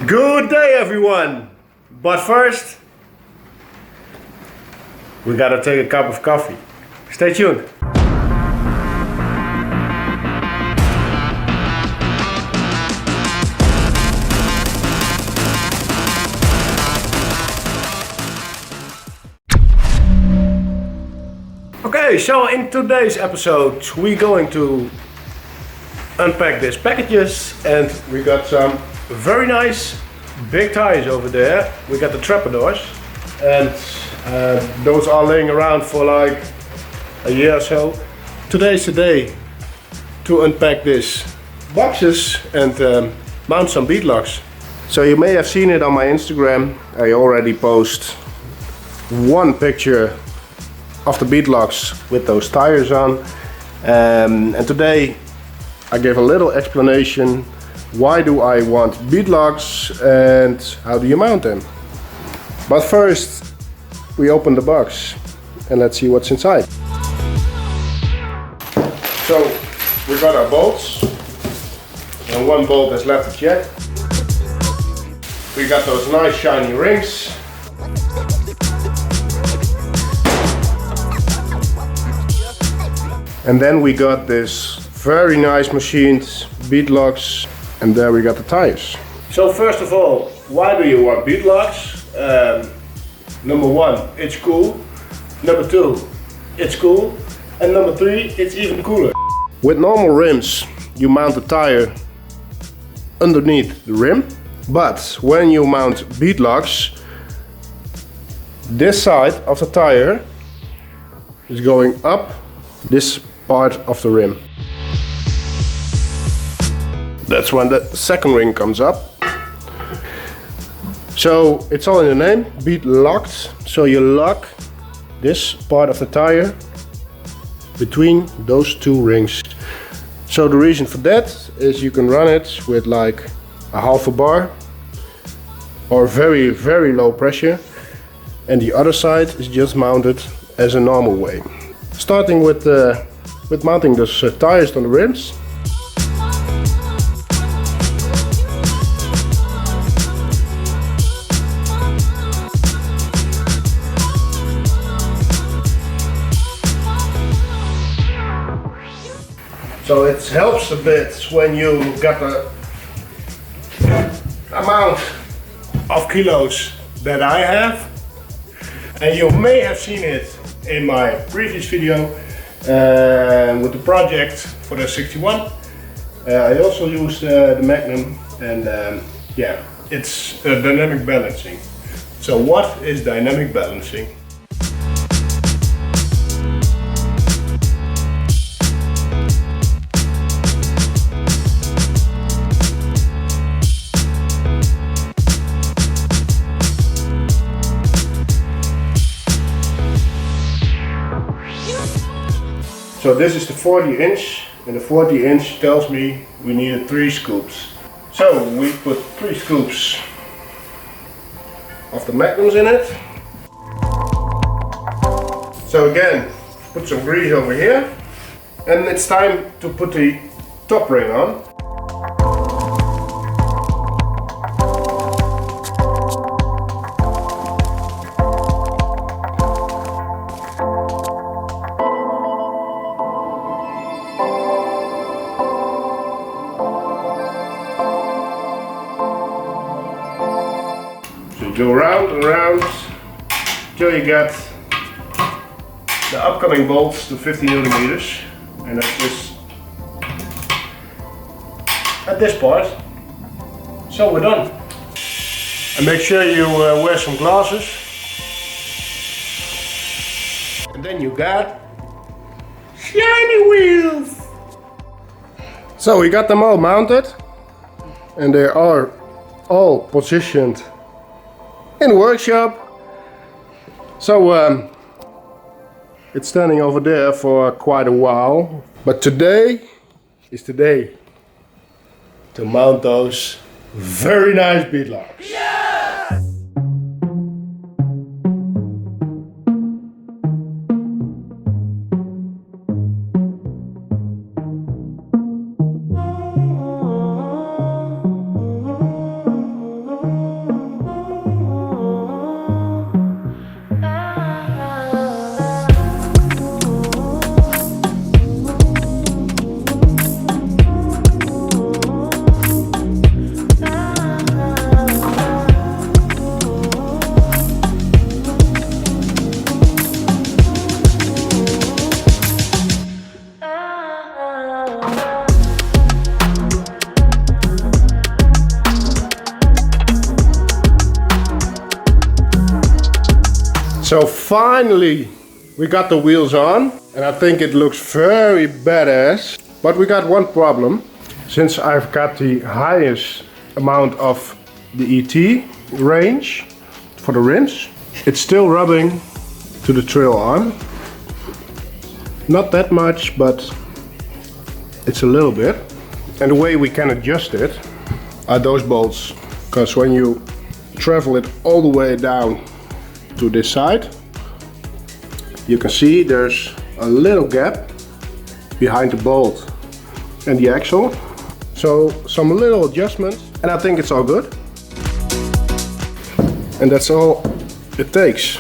Good day everyone! But first, we gotta take a cup of coffee. Stay tuned! Okay, so in today's episode we're going to unpack these packages, and we got some very nice big tires over there. We got the trapdoors, and those are laying around for like a year or so. Today's the day to unpack these boxes and mount some beadlocks. So you may have seen it on my Instagram. I already post one picture of the beadlocks with those tires on, and today I gave a little explanation why do I want beadlocks and how do you mount them. But first we open the box and let's see what's inside. So we got our bolts, and one bolt has left the jet. We got those nice shiny rings. And then we got this very nice machined beadlocks, and there we got the tires. So first of all, why do you want beadlocks? Number one, it's cool. Number two, it's cool. And number three, it's even cooler. With normal rims, you mount the tire underneath the rim. But when you mount beadlocks, this side of the tire is going up this part of the rim. That's when the second ring comes up. So it's all in the name, beadlocked. So you lock this part of the tire between those two rings. So the reason for that is you can run it with like a half a bar or very, very low pressure, and the other side is just mounted as a normal way. Starting with mounting those tires on the rims. So it helps a bit when you got the amount of kilos that I have, and you may have seen it in my previous video with the project for the 61. I also used the Magnum, and yeah, it's dynamic balancing. So what is dynamic balancing? So this is the 40 inch, and the 40 inch tells me we needed 3 scoops. So we put 3 scoops of the Magnums in it. So again, put some grease over here, and it's time to put the top ring on. Go round and round till you get the upcoming bolts to 50 millimeters, and that's just at this part. So we're done. And make sure you wear some glasses. And then you got shiny wheels. So we got them all mounted, and they are all positioned in the workshop. So it's standing over there for quite a while, but today is the day to mount those very nice beadlocks. Yes! So finally we got the wheels on and I think it looks very badass. But we got one problem. Since I've got the highest amount of the ET range for the rims, it's still rubbing to the trail arm. Not that much, but it's a little bit. And the way we can adjust it are those bolts. Because when you travel it all the way down to this side, you can see there's a little gap behind the bolt and the axle. So some little adjustments and I think it's all good. And that's all it takes.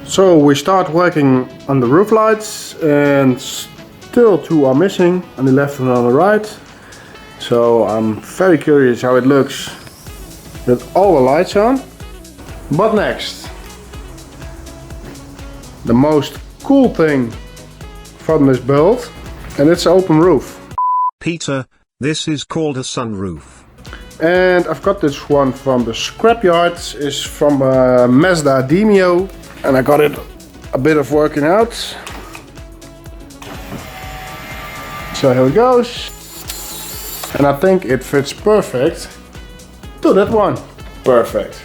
So we start working on the roof lights and still two are missing, on the left and on the right. So I'm very curious how it looks with all the lights on. But next, the most cool thing from this build, and it's an open roof. Peter, this is called a sunroof. And I've got this one from the scrapyard. It's from Mazda Bmw. And I got it a bit of working out. So here it goes. And I think it fits perfect to that one. Perfect.